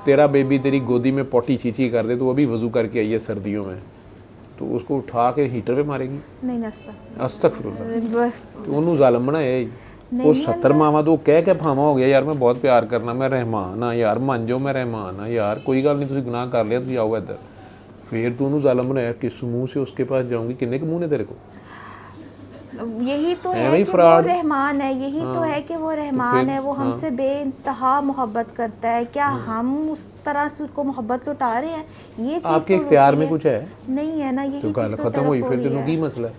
तेरा बेबी तेरी गोदी में पोटी चीची कर दे तो वो भी वज़ू करके आई है सर्दियों में, तो उसको उठा के हीटर पे मारेगी? नहीं नस्ता अस्तगफिरुल्लाह। तो उन्होंने जालम बनाया ही नहीं वो नहीं 70 मावा तो कह के फावा हो गया यार मैं बहुत प्यार करना, मैं रहमान हाँ यार, मन जाओ मैं रहमान हाँ यार, कोई गल नहीं, तुम गुनाह कर लिया, तुम आओ इधर। फिर तू उन्होंने जालम बनाया, किस मुँह से उसके पास जाऊँगी? किन्ने के मुँह ने तेरे को? यही तो ऐਵੇਂ है ही कि वो फ्रॉड। रहमान है, यही तो हाँ है कि वो तो रहमान फिर है, वो हमसे बेइंतहा मोहब्बत करता है। क्या हम उस तरह से उसको मोहब्बत लुटा रहे हैं? ये चीज़ आपके तो इख्तियार होती में है कुछ है नहीं है ना, तो यही गल चीज़ तो खत्म तड़प हुई, हो फिर रही तेनों की है। मसला है?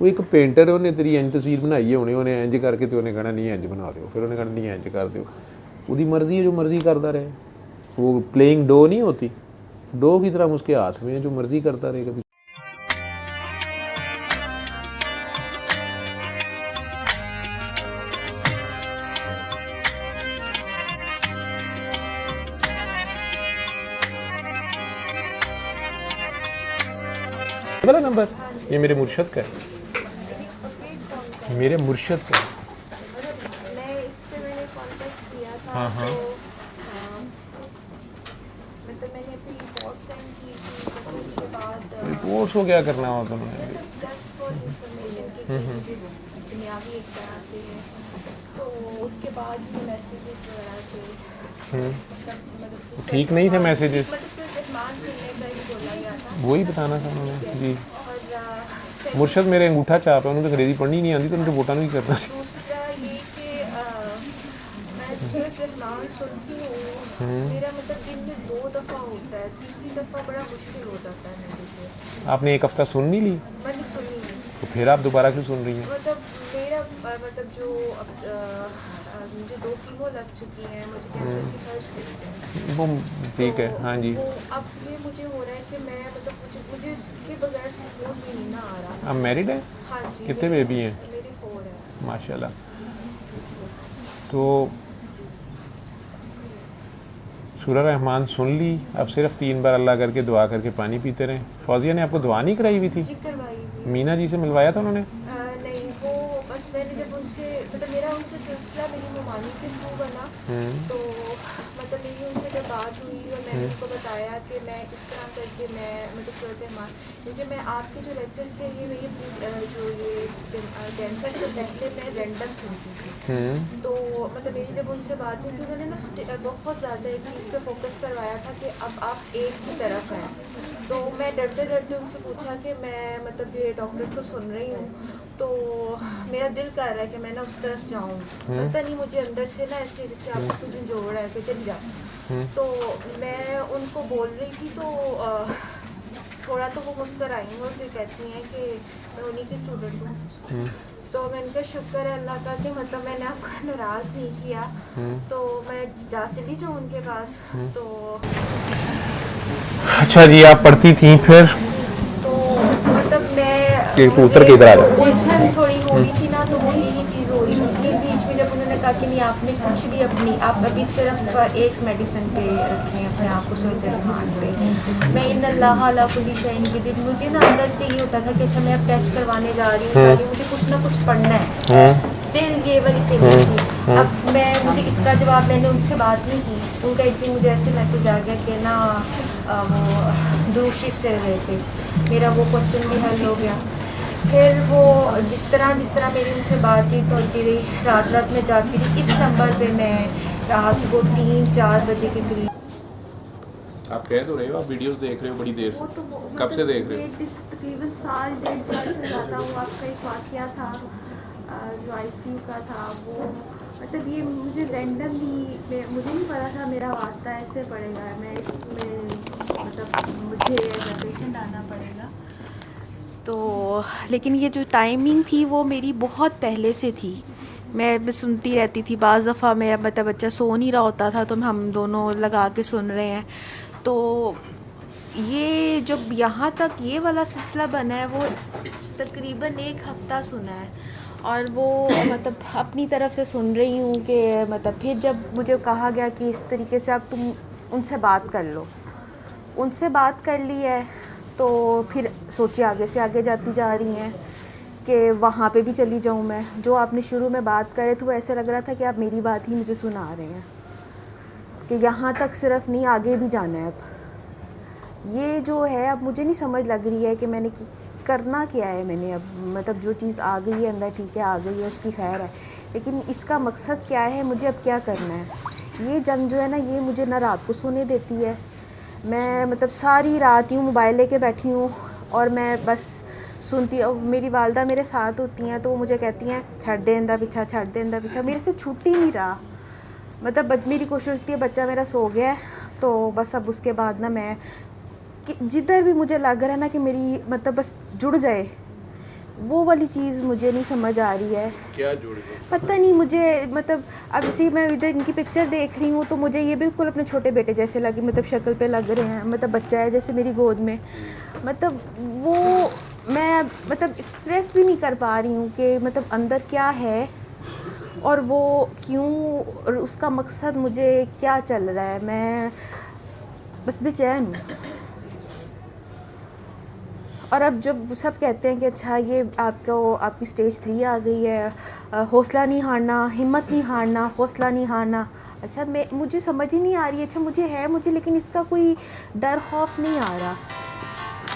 वो एक पेंटर है, उन्हें तेरी इंज तस्वीर बनाई है उन्हें, उन्हें इंज करके तो उन्हें कहना नहीं इंज बना दो, फिर उन्हें कहना नहीं इंज कर दो। उसकी मर्जी है, जो मर्जी करता रहे। वो प्लेइंग डो नहीं होती, डो की तरह उसके हाथ में है, जो मर्जी करता रहे। कभी वाला नंबर ये मेरे मुर्शद का है, मेरे मुर्शद का है। मैं इस पे मैंने कांटेक्ट किया था। हाँ हाँ तो मतलब मैंने अपनी रिपोर्ट सेंड की थी, तो उसके बाद रिपोर्ट्स को क्या करना होता उन्होंने? जस्ट फॉर इंफॉर्मेशन कि मुझे दुनियावी एक तरह से है। तो उसके बाद ये मैसेजेस वगैरह थे, मतलब ठीक नहीं थे मैसेजेस, मतलब सिर्फ रहमान सुनने का ही बोला गया था। वही बताना था उन्होंने जी। और मुर्शद मेरे अंगूठा चाप है, उन्होंने तो अंग्रेजी पढ़नी नहीं आती, तो उन्हें वोटा नहीं करना सी। दूसरा ये कि मैं सिर्फ रहमान सुनती हूँ, मेरा मतलब दिन में 2 दफ़ा होता है, तीसरी दफ़ा बड़ा मुश्किल हो जाता है मेरे से। आपने एक हफ्ता सुन नहीं ली मैंने सुनी नहीं, तो फिर आप दोबारा क्यों सुन रही हैं? मतलब मेरा मतलब जो मुझे 2 कीमो लग चुकी हैं, मुझे कैंसर की फर्स्ट स्टेज है। वो ठीक है, हाँ जी। वो अब ये मुझे हो रहा है कि मैं मतलब मुझे इसके बगैर सुकून भी नहीं ना आ रहा। आप मैरिड हैं? हाँ जी। कितने बेबी हैं? मेरी 4 है। माशाल्लाह। तो सूरह रहमान सुन ली, अब सिर्फ 3 बार अल्लाह करके दुआ करके पानी पीते रहें। फौजिया ने आपको दुआ नहीं कराई हुई थी? जी करवाई हुई। मीना जी से मिलवाया था उन्होंने? नहीं, वो बस मैंने जब उनसे मतलब मेरा उनसे सिलसिला मेरी नुमानी के थ्रू बना, तो मतलब मेरी उनसे जब बात हुई और मैंने उनको बताया कि मैं इस तरह करके मैं मतलब सूरत रहमान, क्योंकि मैं आपके जो लेक्चर्स थे ये जो ये कैंसर से पहले मैं रैंडम सुनती थी। तो मतलब मेरी जब उनसे बात हुई तो उन्होंने ना बहुत ज़्यादा एक चीज़ पे फोकस करवाया था कि अब आप एक ही तरफ हैं। तो मैं डरते डरते उनसे पूछा कि मैं मतलब ये डॉक्टर को सुन रही हूँ, तो मेरा दिल कर रहा है कि मैं ना उस तरफ जाऊँ, पता नहीं मुझे अंदर से ना ऐसे जैसे आपको कुछ जोड़ है कि चल जा। तो मैं उनको बोल रही थी, तो थोड़ा तो वो मुस्कुराई और फिर कहती हैं कि मैं उन्हीं की स्टूडेंट हूँ। तो मैं इनका शुक्र है अल्लाह का कि मतलब मैंने आपको नाराज़ नहीं किया, तो मैं जा चली जाऊँ उनके पास। तो अच्छा जी, आप पढ़ती थी फिर? तो मतलब मैं कबूतर के इधर आ जाओ। उलझन थोड़ी हो रही थी ना, तो वो यही चीज़ हो रही थी। फिर बीच में जब उन्होंने कहा कि नहीं आपने कुछ भी आप अभी सिर्फ एक मेडिसिन पे रखें अपने आप को, सूरत रहमान पे। मैं इन अल्लाह अला कुल्ली शैइन की दिन मुझे ना अंदर से ये होता था कि अच्छा मैं अब टेस्ट करवाने जा रही हूँ, मुझे कुछ ना कुछ पढ़ना है। स्टिल ये वाली फीलिंग थी। अब मुझे इसका जवाब मैंने उनसे बात नहीं की, उनका एक दिन मुझे ऐसे मैसेज आ गया कि ना वो दुरूद शरीफ से रहे थे, मेरा वो क्वेश्चन भी हल हो गया। फिर वो जिस तरह मेरी उनसे बातचीत होती रही, रात में जाती रही, इस नंबर पे मैं रात को 3-4 बजे के करीब। आप कह तो रहे हो, आप वीडियोस देख रहे हो बड़ी देर से, कब से देख रहे हो? तकरीबन 1.5 साल से ज़्यादा हुआ। आपका एक वाक़या था जो ICU का था, वो मतलब ये मुझे रैंडमली, मुझे नहीं पता था मेरा वास्ता ऐसे पड़ेगा, मैं इसमें मतलब मुझे एज पेशेंट आना पड़ेगा। तो लेकिन ये जो टाइमिंग थी वो मेरी बहुत पहले से थी, मैं सुनती रहती थी। बाज़ दफ़ा मेरा मतलब बच्चा सो नहीं रहा होता था तो हम दोनों लगा के सुन रहे हैं। तो ये जब यहाँ तक ये वाला सिलसिला बना है वो तकरीबन 1 हफ़्ता सुना है, और वो मतलब अपनी तरफ से सुन रही हूँ कि मतलब फिर जब मुझे कहा गया कि इस तरीके से अब तुम उनसे बात कर लो, उनसे बात कर ली है, तो फिर सोचिए आगे से आगे जाती जा रही हैं कि वहाँ पे भी चली जाऊँ मैं। जो आपने शुरू में बात करे थे वो ऐसे लग रहा था कि आप मेरी बात ही मुझे सुना रहे हैं। कि यहाँ तक सिर्फ नहीं, आगे भी जाना है। अब ये जो है, अब मुझे नहीं समझ लग रही है कि मैंने करना क्या है। मैंने अब मतलब जो चीज़ आ गई है अंदर, ठीक है आ गई है, उसकी खैर है, लेकिन इसका मकसद क्या है, मुझे अब क्या करना है। ये जंग जो है ना, ये मुझे ना रात को सोने देती है। मैं मतलब सारी रात यूँ मोबाइल लेके बैठी हूँ और मैं बस सुनती। और मेरी वालदा मेरे साथ होती हैं तो वो मुझे कहती हैं छड़ दे इंदा पीछा, छड़ दे इंदा पीछा। मेरे से छूट ही नहीं रहा। मतलब मेरी कोशिश होती है, बच्चा मेरा सो गया है तो बस अब उसके बाद ना मैं जिधर भी मुझे लग रहा है ना कि मेरी मतलब बस जुड़ जाए, वो वाली चीज़ मुझे नहीं समझ आ रही है। क्या जुड़ गया पता नहीं मुझे। मतलब अब इसी मैं इधर इनकी पिक्चर देख रही हूँ तो मुझे ये बिल्कुल अपने छोटे बेटे जैसे लगे, मतलब शक्ल पे लग रहे हैं। मतलब बच्चा है जैसे मेरी गोद में। मतलब वो मैं मतलब एक्सप्रेस भी नहीं कर पा रही हूँ कि मतलब अंदर क्या है और वो क्यों, और उसका मकसद मुझे क्या चल रहा है। मैं बस बेचैन हूँ। और अब जब सब कहते हैं कि अच्छा ये आपकी स्टेज 3 आ गई है, हौसला नहीं हारना, हिम्मत नहीं हारना, हौसला नहीं हारना। अच्छा मुझे समझ ही नहीं आ रही है। अच्छा मुझे लेकिन इसका कोई डर खौफ नहीं आ रहा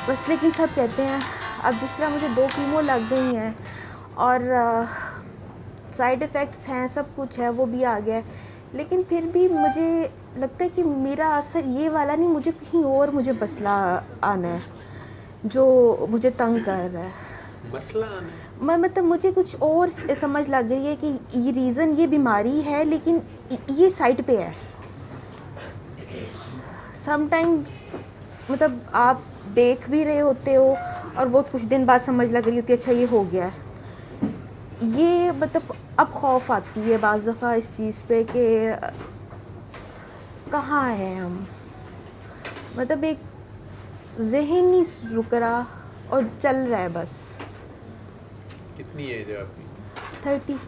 बस। लेकिन सब कहते हैं अब जिस तरह मुझे 2 कीमो लग गई हैं और साइड इफ़ेक्ट्स हैं, सब कुछ है, वो भी आ गया है, लेकिन फिर भी मुझे लगता है कि मेरा असर ये वाला नहीं, मुझे कहीं और मुझे मसला आना है जो मुझे तंग कर रहा है। मसला आना है? मैं मतलब मुझे कुछ और समझ लग रही है कि ये रीज़न ये बीमारी है, लेकिन ये साइड पे है। समटाइम्स मतलब आप देख भी रहे होते हो और वो कुछ दिन बाद समझ लग रही होती है अच्छा ये हो गया है। ये मतलब अब खौफ आती है बाज़ दफ़ा इस चीज़ पे कि कहाँ हैं हम। मतलब एक ज़हन नहीं रुक रहा और चल रहा है बस। कितनी एज है आपकी? 30।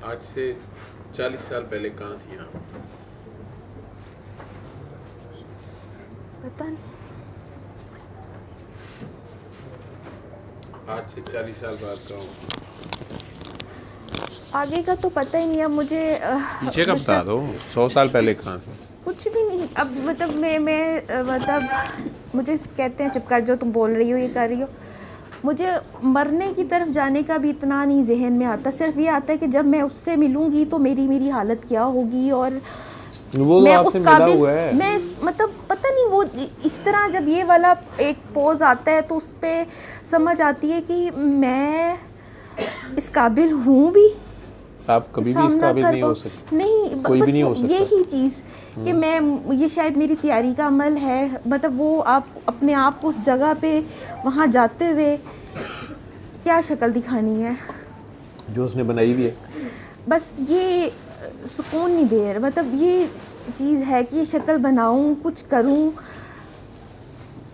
आज से 40 साल पहले कहाँ थी आप? पता नहीं। आज से 40 साल बाद कहाँ हो? आगे का तो पता ही नहीं। अब मुझे पीछे का बता दो, 100 साल पहले कहाँ थे? कुछ भी नहीं। अब मतलब मैं मतलब मुझे कहते हैं चुप कर जो तुम बोल रही हो, ये कर रही हो। मुझे मरने की तरफ जाने का भी इतना नहीं जहन में आता। सिर्फ ये आता है कि जब मैं उससे मिलूंगी तो मेरी हालत क्या होगी। और वो मैं आपसे उस मिला काबिल, हुआ है। मैं मतलब पता नहीं वो इस तरह जब ये वाला एक पोज आता है तो उस पर समझ आती है कि मैं इस काबिल हूँ भी। आप कभी भी इस काबिल नहीं हो सकते। नहीं, कोई बस भी नहीं हो सकता। यही चीज़ कि मैं ये शायद मेरी तैयारी का अमल है। मतलब वो आप अपने आप को उस जगह पे वहाँ जाते हुए क्या शक्ल दिखानी है जो उसने बनाई भी है। बस ये सुकून नहीं दे रहा। मतलब ये चीज़ है कि ये शक्ल बनाऊँ, कुछ करूँ।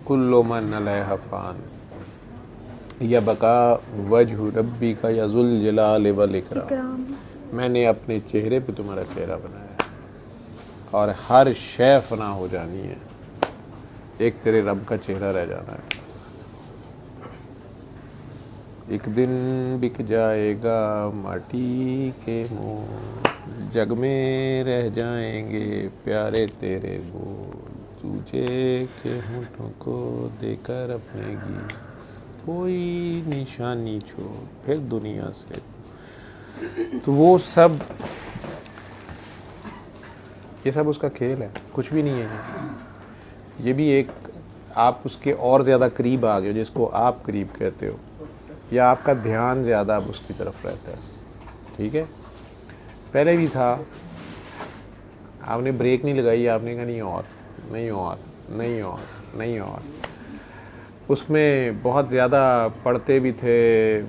कुल्लो मन अलैहा फ़ान या बका वजह रब्बी का या जुल जलाल वल इकराम। इकराम। मैंने अपने चेहरे पे तुम्हारा चेहरा बनाया है और हर शय फना हो जानी है, एक तेरे रब का चेहरा रह जाना है। एक दिन बिक जाएगा माटी के मोल, जग में रह जाएंगे प्यारे तेरे बोल, तुझे के होठों को देकर अपने गीत, कोई निशानी छोड़ फिर दुनिया से। तो वो सब, ये सब उसका खेल है, कुछ भी नहीं है। ये भी एक, आप उसके और ज़्यादा करीब आ गए हो, जिसको आप करीब कहते हो, या आपका ध्यान ज़्यादा अब उसकी तरफ रहता है। ठीक है, पहले भी था, आपने ब्रेक नहीं लगाई, आपने कहा नहीं और नहीं और नहीं और नहीं और। उसमें बहुत ज़्यादा पढ़ते भी थे,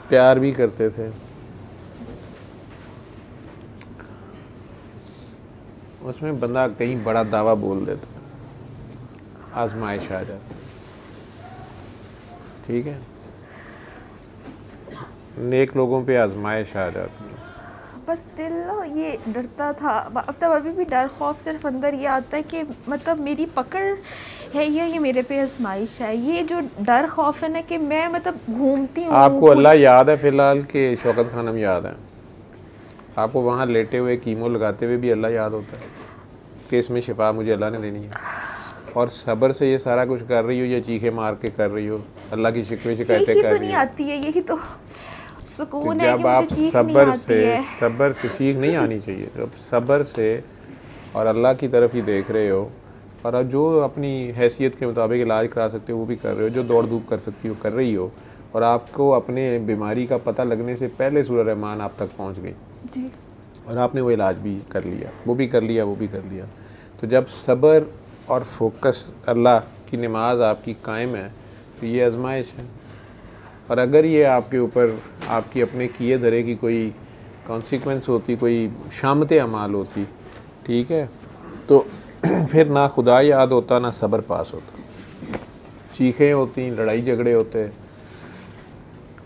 प्यार भी करते थे। उसमें बंदा कहीं बड़ा दावा बोल देता, आजमाइश आ जाती। ठीक है, नेक लोगों पे आजमाइश आ जाती है। बस दिल ना ये डरता था, मतलब अभी भी डर खौफ सिर्फ अंदर ये आता है कि मतलब मेरी पकड़ है ये मेरे पे आजमाइश है, ये जो डर खौफ है ना कि मैं मतलब घूमती हूँ। आपको अल्लाह याद है फ़िलहाल कि शौकत खानम याद है? आपको वहाँ लेटे हुए कीमो लगाते हुए भी अल्लाह याद होता है कि इसमें शिफा मुझे अल्लाह ने देनी है? और सब्र से ये सारा कुछ कर रही हो या चीखे मार के कर रही हो, अल्लाह की शिकवे शिकायतें चीख कर तो रही नहीं हो? आती है, यही तो तो सुकून है कि जब आप मुझे चीख नहीं आती है। सब्र से चीख नहीं आनी चाहिए, जब सब्र से और अल्लाह की तरफ ही देख रहे हो और अब जो अपनी हैसियत के मुताबिक इलाज करा सकते हो वो भी कर रहे हो, जो दौड़ धूप कर सकती हो कर रही हो, और आपको अपने बीमारी का पता लगने से पहले सूरह रहमान आप तक पहुंच गई जी और आपने वो इलाज भी कर लिया, वो भी कर लिया, वो भी कर लिया। तो जब सब्र और फोकस अल्लाह की नमाज आपकी कायम है तो ये आजमाइश है। और अगर ये आपके ऊपर आपकी अपने किए धरे की कोई कॉन्सिक्वेंस होती, कोई शामत अमाल होती, ठीक है, तो फिर ना खुदा याद होता ना सब्र पास होता, चीखें होती, लड़ाई झगड़े होते,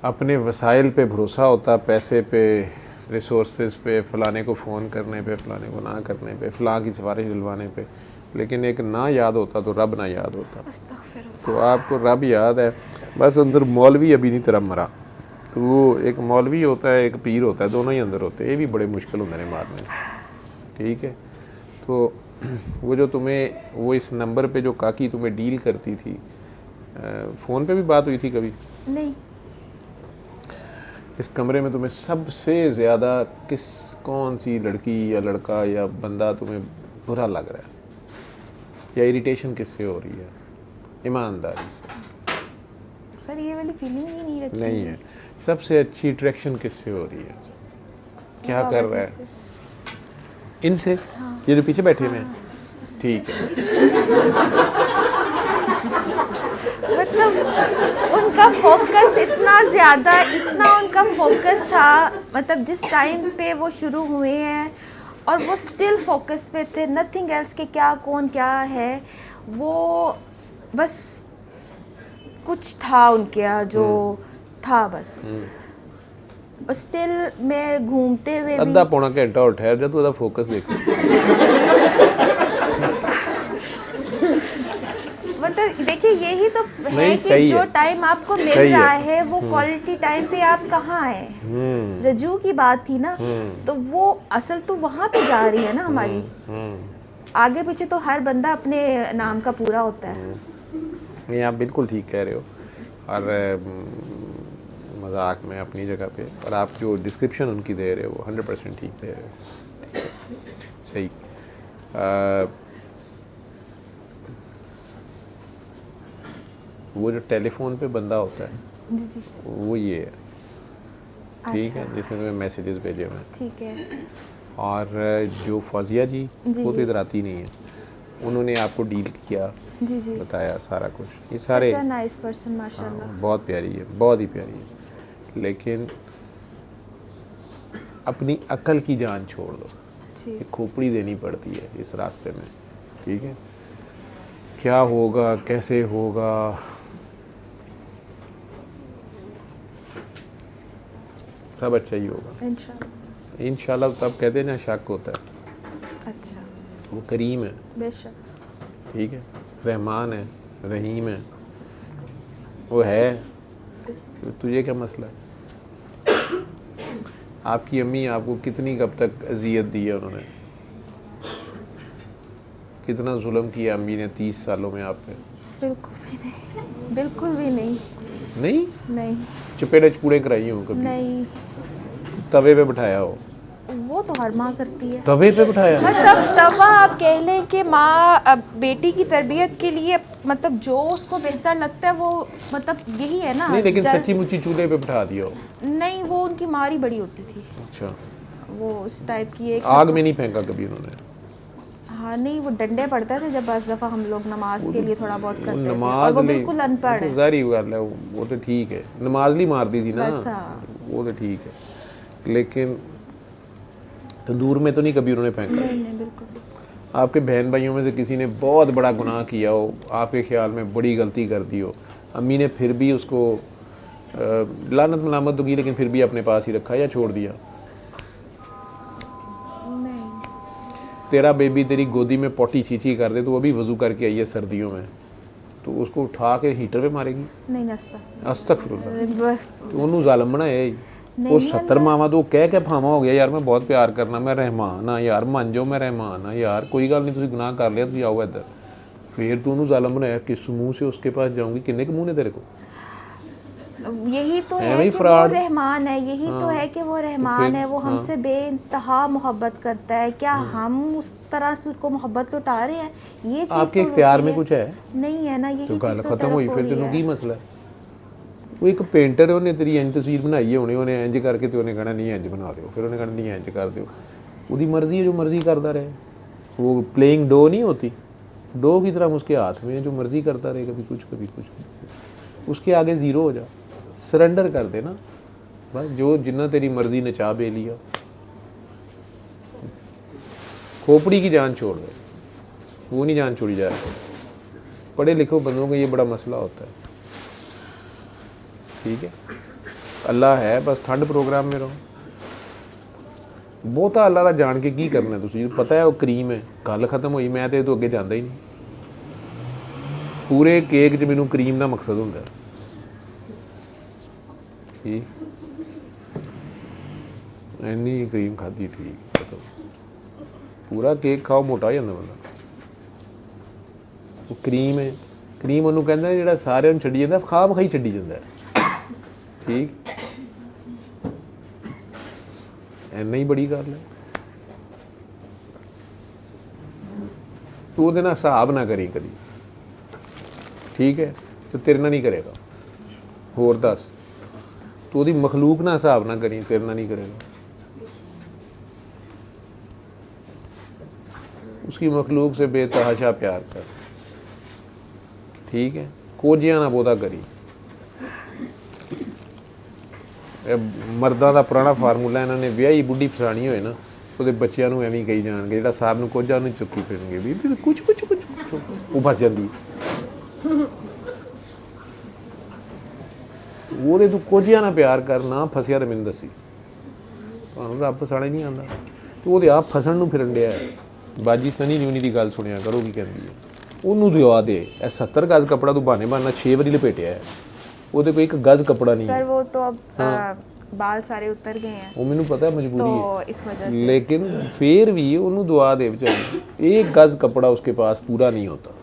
अपने वसाइल पे भरोसा होता, पैसे पे, रिसोर्सेज पे, फ़लाने को फ़ोन करने पे, फ़लाने को ना करने पे, फ़लाँ की सिफारिश दिलवाने पे, लेकिन एक ना याद होता तो रब ना याद होता। अस्तगफिरुल्लाह। तो आपको रब याद है, बस अंदर मौलवी अभी नहीं तरफ मरा। तो वो एक मौलवी होता है, एक पीर होता है, दोनों ही अंदर होते हैं, ये भी बड़े मुश्किल होते हैं मारने, ठीक है। तो वो जो तुम्हें वो इस नंबर पे जो काकी तुम्हें डील करती थी, फ़ोन पे भी बात हुई थी कभी? नहीं, इस कमरे में तुम्हें सबसे ज़्यादा कौन सी लड़की या लड़का या बंदा तुम्हें बुरा लग रहा है या इरिटेशन किससे हो रही है? ईमानदारी से। सर ये वाली फीलिंग ही नहीं रखी नहीं है। सबसे अच्छी अट्रैक्शन किससे हो रही है? क्या कर रहा है? इनसे? ये जो पीछे बैठे हुए हैं? ठीक है। मतलब उनका फोकस इतना ज़्यादा, इतना उनका फोकस था, मतलब जिस टाइम पे वो शुरू हुए हैं और वो स्टिल फोकस पे थे, नथिंग एल्स के क्या कौन क्या है, वो बस कुछ था उनके यहाँ जो था बस। और स्टिल मैं घूमते हुए भी अद्धा पौना घंटा और ठहर जा, तू अदा फोकस देखो। मतलब देखिए यही तो है नहीं, कि सही जो है। टाइम आपको मिल सही है। रहा है वो क्वालिटी टाइम पे आप कहाँ हैं। रजू की बात थी ना, तो वो असल तो वहाँ पे जा रही है ना हमारी। आगे पीछे तो हर बंदा अपने नाम का पूरा होता है। नहीं, आप बिल्कुल ठीक कह रहे हो, और मजाक में अपनी जगह पे, और आप जो डिस्क्रिप्शन उनकी दे रहे हो वो 100% ठीक दे रहे हो, ठीक है, सही। वो जो टेलीफोन पे बंदा होता है जी जी वो ये है, ठीक है, अच्छा। जिसने तुम्हें मैसेजेस भेजे हुए हैं। ठीक है। और जो फौजिया जी जी, वो तो जी। इधर आती नहीं है, उन्होंने आपको डील किया, जी जी, बताया सारा कुछ, ये सारे सच नाइस पर्सन माशाल्लाह। बहुत प्यारी है, बहुत ही प्यारी है, लेकिन अपनी अकल की जान छोड़ दो, जी एक खोपड़ी देनी पड़ती है इस रास्ते में, ठीक है। क्या होगा, कैसे होगा, सब अच्छा ही होगा इंशाल्लाह। इंशाल्लाह। तब कहते हैं ना शक होता है, अच्छा, वो करीम है, बेशक। ठीक है, रहमान है, रहीम है, वो है। तो तुझे क्या मसला है? आपकी अम्मी आपको कितनी कब तक अजियत दी है उन्होंने, कितना जुल्म किया अम्मी ने 30 सालों में आप पे? बिल्कुल भी नहीं, बिल्कुल भी नहीं। नहीं, नहीं चपेड़े चपूड़े कराई हो कभी? नहीं, तवे पे बिठाया हो? वो तो हर माँ करती है। तवे पे बिठाया? मतलब तवा आप कह लें कि माँ अब बेटी की तरबियत के लिए मतलब जो उसको बेहतर लगता है वो मतलब यही है ना। नहीं, लेकिन सच्ची मुच्ची चूल्हे पे बिठा दिया हो? नहीं, वो उनकी मारी बड़ी होती थी, अच्छा, वो उस टाइप की एक आग में नहीं फेंका कभी उन्होंने? हाँ नहीं, वो डंडे पड़ते थे जब बस दफ़ा हम लोग नमाज के लिए थोड़ा बहुत करते थे, और नमाज वो लिए- बिल्कुल अनपढ़ है। ज़ाहिर गल है, वो तो ठीक है, नमाज ली मार दी थी ना, बस हाँ। वो तो ठीक है, लेकिन तंदूर में तो नहीं कभी उन्होंने फेंका? नहीं नहीं बिल्कुल। आपके बहन भाइयों में से किसी ने बहुत बड़ा गुनाह किया हो, आपके ख्याल में बड़ी गलती कर दी हो, अम्मी ने फिर भी उसको लानत मलामत तो की, लेकिन फिर भी अपने पास ही रखा या छोड़ दिया? तेरा बेबी तेरी गोदी में पोटी चीची कर दे तो वो भी वज़ू करके आई है सर्दियों में, तो उसको उठा के हीटर पे मारेगी? नहीं नस्ता अस्तगफिरुल्लाह। तो उन्होंने जालम बनाया ही नहीं, वो 70 मावा तो कह के फावा हो गया यार मैं बहुत प्यार करना, मैं रहमान हाँ यार, मान जाओ मैं रहमान हाँ यार, कोई गल नहीं, तुसीं गुनाह कर लिया, तुसीं आओ इधर। फिर तू उन्होंने जालम बनाया, किस मुँह से उसके पास जाऊँगी? किन्ने के मुँह ने तेरे को? यही तो है है ही कि वो fraud। रहमान है, यही तो है कि वो रहमान है, वो हमसे बेइंतहा मोहब्बत करता है। क्या हम उस तरह से उसको मोहब्बत लुटा रहे हैं? ये चीज़ आपके तो इख्तियार होती में है। कुछ है नहीं है ना, यही तो चीज़ गल तो खत्म तड़प हुई। हो फिर रही तेनों है। की मसला है? वो एक पेंटर है, ਉਹਨੇ तेरी इंज तस्वीर बनाई है होनी, ਉਹਨੇ इंज करके ਤੇ ਉਹਨੇ कहना नहीं इंज बना दो, फिर ਉਹਨੇ कहना नहीं इंज कर दो। ਉਹਦੀ मर्जी है, जो मर्जी करता रहे। वो प्लेइंग डो नहीं होती, डो की तरह उसके हाथ में है, जो मर्जी करता रहे, कभी कुछ कभी कुछ। उसके आगे ज़ीरो हो जा, सरेंडर कर दे ना बस, जो जिन्ना तेरी मर्जी नचा बे लिया, खोपड़ी की जान छोड़ दे, वो नहीं जान छोड़ी जाए। पढ़े लिखे बंदों का ये बड़ा मसला होता है, ठीक है? अल्लाह है, बस ठंड प्रोग्राम में रहो। बहुता अल्लाह का जान के की करना है? तुझे पता है वो करीम है, गल खत्म हुई, मैं तो अगे जाता ही नहीं। पूरे केक च मैनू करीम का मकसद होंदा है, ठीक? इन्नी करीम खाधी ठीक, खत्म। पूरा केक खाओ मोटा हो जाता बंदा। वो करीम है, करीम ਉਹਨੂੰ ਕਹਿੰਦਾ ਜਿਹੜਾ ਸਾਰਿਆਂ ਨੂੰ ਛੱਡੀ ਜਾਂਦਾ, ਖਾਮ ਖਾਈ ਛੱਡੀ ਜਾਂਦਾ ਹੈ, ठीक? ਇੰਨਾ ਹੀ ਬੜੀ ਗੱਲ ਹੈ। ਤੂੰ ਉਹਦੇ ਨਾਲ ਹਿਸਾਬ ਨਾ ਕਰੀ ਕਦੀ, ਠੀਕ ਹੈ? ਤੇ ਤੇਰੇ ਨਾਲ ਨਹੀਂ ਕਰੇਗਾ। ਹੋਰ ਦੱਸ, ਤੂੰ ਉਹਦੀ ਮਖਲੂਕ ਨਾਲ ਹਿਸਾਬ ਨਾ ਕਰੀ, ਤੇਰੇ ਨਾਲ नहीं करेगा। उसकी मखलूक से बेतहाशा प्यार कर, ठीक है? कोजिया ना बोता करी। मर्दा का पुराना फार्मूला, इन्होंने विआही बुढ़ी फसानी होए ना, ਉਹਦੇ ਬੱਚਿਆਂ ਨੂੰ ਐਵੇਂ ਕਹੀ ਜਾਣਗੇ, ਜਿਹੜਾ ਸਾਹਿਬ ਨੂੰ ਕੋਝਾ ਉਹਨੂੰ ਚੁੱਕੀ ਫਿਰਨਗੇ, ਵੀ ਕੁਛ ਕੁਛ ਕੁਛ ਉਹ ਫਸ ਜਾਂਦੀ। ਉਹਦੇ ਤੂੰ ਕੋਝਿਆਂ ਨਾਲ ਪਿਆਰ ਕਰ, ਨਾ ਫਸਿਆ ਤਾਂ ਮੈਨੂੰ ਦੱਸੀ। ਤੁਹਾਨੂੰ ਰੱਬ ਫਸਾਣਾ ਹੀ ਨਹੀਂ ਆਉਂਦਾ, ਤੂੰ ਉਹਦੇ ਆਪ ਫਸਣ ਨੂੰ ਫਿਰਨ ਡਿਆ। ਬਾਜੀ ਸਨੀ ਲਿਓਨੀ ਦੀ ਗੱਲ ਸੁਣਿਆ ਕਰੋ, ਕੀ ਕਹਿੰਦੀ ਹੈ? ਉਹਨੂੰ ਦਿਵਾ ਦੇ ਇਹ 70 ਗਜ਼ ਕੱਪੜਾ, ਤੂੰ ਬਹਾਨੇ ਬਹਾਨਾ 6 ਵਾਰੀ ਲਪੇਟਿਆ ਹੈ, ਉਹਦੇ ਕੋਈ 1 गज कपड़ा नहीं सर है। वो तो अब बाल सारे उतर गए हैं, वो मैनू पता है मजबूरी तो है, इस वजह से। लेकिन फिर भी ਉਹਨੂੰ दुआ दे बेचारी। 1 गज कपड़ा उसके पास पूरा नहीं होता,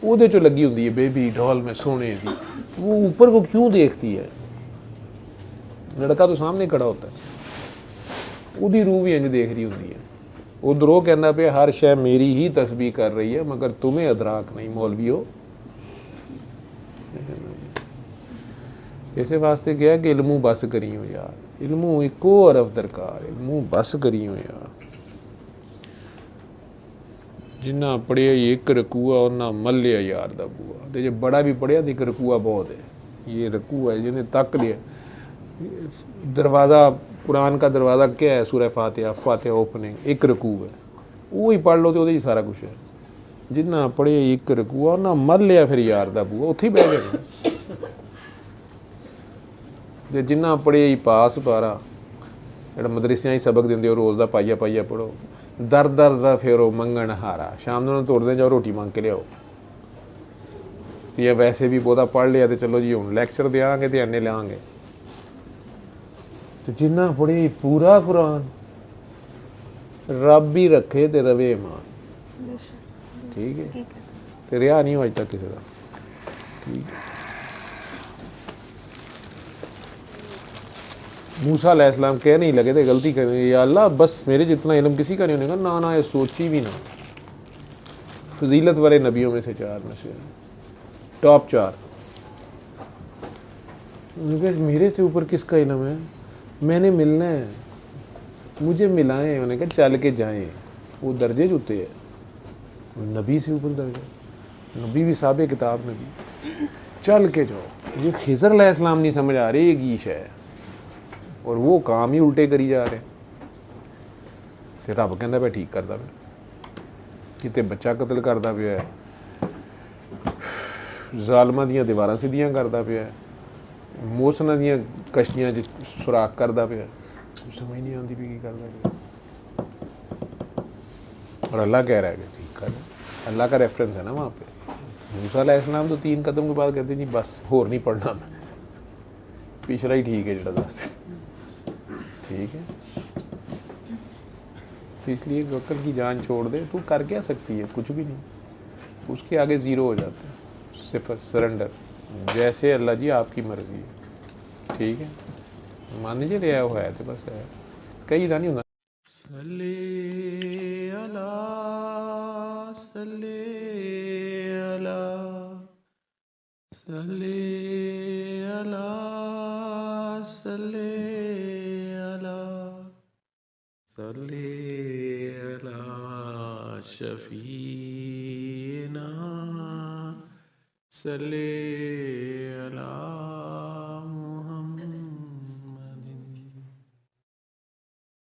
ਉਹਦੇ चो लगी होती है बेबी डॉल में सोने की। वो ऊपर को क्यों देखती है? लड़का तो सामने खड़ा होता है, ਉਹਦੀ रूह भी इंज देख रही होती है। उधरों कहना पे हर शय मेरी ही तस्बीह कर रही है, मगर तुम्हें अदराक नहीं मौलवियो। इसे वास्ते क्या कि इल्मू बस करी हो यार, इल्मू इको अरफ दरकार, इल्मू बस करी हो यार। जिन्ना पढ़िया एक रकूआ उन्ना मल्लिया यार दा बुआ, ते जे बड़ा भी पढ़िया तो एक रकूआ बहुत है। ये रकूआ है जिन्हें तक लिया दरवाज़ा, कुरान का दरवाज़ा क्या है? सूरह फातिहा, फातिहा ओपनिंग, एक रकू है, वो ही पढ़ लो तो ही सारा कुछ है। जिन्ना पढ़े एक रकूआ उन्ना मल लिया फिर यार दा बुआ, उत्थे ही बह गए। जे जिन्ना पढ़े ही पास पारा, ਜਿਹੜਾ ਮਦਰਸਿਆਂ 'ਚ ਸਬਕ ਦਿੰਦੇ ਹੋ ਰੋਜ਼ ਦਾ ਪਾਈਆ ਪਾਈਆ ਪੜੋ, ਦਰ ਦਰ ਦਾ ਫੇਰੋ ਮੰਗਣ ਹਾਰਾ, ਸ਼ਾਮ ਨੂੰ ਤੋੜਦੇ ਜਾਓ ਰੋਟੀ ਮੰਗ ਕੇ ਲਿਆਓ। ਇਹ ਵੈਸੇ ਵੀ ਬਹੁਤਾ ਪੜ੍ਹ ਲਿਆ ਤੇ ਚਲੋ ਜੀ ਹੁਣ ਲੈਕਚਰ ਦਿਆਂਗੇ ਤੇ ਐਨੇ ਲਿਆਂਗੇ। ਤੇ ਜਿੰਨਾ ਪੜ੍ਹੇ ਪੂਰਾ ਕੁਰਾਨ, ਰੱਬ ਹੀ ਰੱਖੇ ਤੇ ਰਵੇ ਇਮਾਨ, ਠੀਕ ਹੈ? ਤੇ ਰਿਹਾ ਨਹੀਂ ਅੱਜ ਤੱਕ ਕਿਸੇ ਦਾ, ਠੀਕ ਹੈ? मूसा अलैहिस्सलाम कह नहीं लगे थे गलती करें, या अल्लाह बस मेरे जितना इल्म किसी का नहीं होने का, ना ना ये सोची भी ना। फजीलत वाले नबियों में से 4 में से टॉप 4। मेरे से ऊपर किसका इल्म है? मैंने मिलना है, मुझे मिलाएं। उन्होंने कहा चल के जाएं, वो दर्जे जुते है नबी से ऊपर दर्जा, नबी भी साहब किताब नबी, चल के जाओ। ये खिज़र अलैहिस्सलाम नहीं समझ आ रही, ये गीश है, और वो काम ही उल्टे करी जा रहे। तो रब कहता मैं ठीक करता पे, किते बच्चा कतल करता पे है, जालमा दियां दीवारां सीधियां करता पे है, मौसना दियां कश्तियां सुराख करता पे है, समझ नहीं आती भी की करता पे। और अल्लाह कह रहा है कि ठीक कर, अल्लाह का रेफरेंस है ना वहाँ पे। मूसा अलैहिस्सलाम तो 3 कदम के बाद कहते जी बस होर नहीं पढ़ना मैं, पिछला ही ठीक है जड़ा दस, ठीक है। तो इसलिए अक्ल की जान छोड़ दे, तू कर क्या सकती है, कुछ भी नहीं, उसके आगे ज़ीरो हो जाता है, सिफर, सरेंडर, जैसे अल्लाह जी आपकी मर्ज़ी है, ठीक है। मान लीजिए लिया हुआ है तो बस है, कई दा नहीं होता। सल्ले अला सल्ले अला सल्ले अला सल्ले अला सल्ले अला शफीना सल्ले